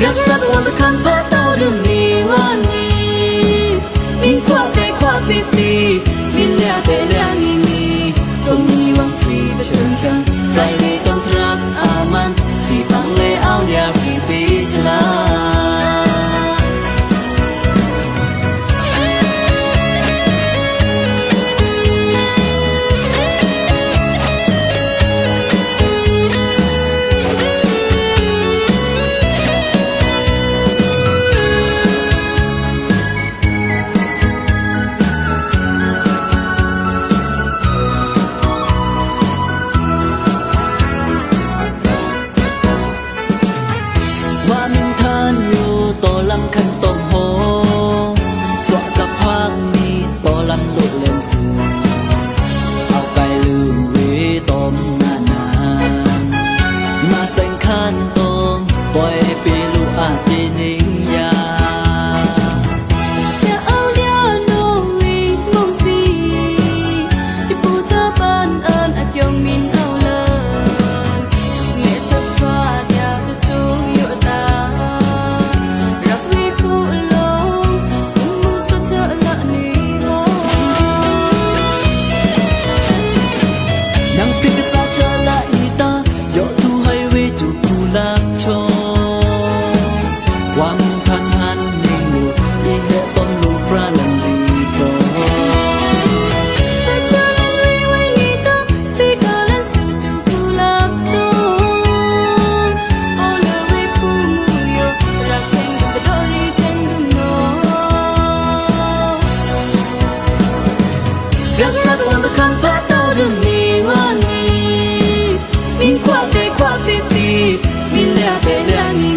Rak rak on the kampa to me wani Min kwa pipi Min lea te lea ni ni Tom ni wang free the chun kang Friday don't trap aman Ti bang le ao lia free peace laคันตมโหสวะกับภาคนี้ตอลันโลดเล่นสูเอาไกลลืมเวตมนานมาแสงคันตรงปล่อยให้ปีลูกอาจีนิ่งยาจะเอาเดียวโนวิมงสีที่ปูเธอบ้านเอิญอักยงมินเอาเลยเมจะฟาดยาวจะจูอยู่ตาความพันหันนิ่งอยู่อีเหตุต้นลูกฟราลันลีโฟสัจจาลันลีไว้ลีตาสปีกาลันสู่จูกูลักโจโอเลวิพูมูโยรักเพลงกับดอรีเทนดูโนรักรักวันตะคำพะโตดูมีวันนี้มินควาเตควาปิปีมินเลาเตเลานี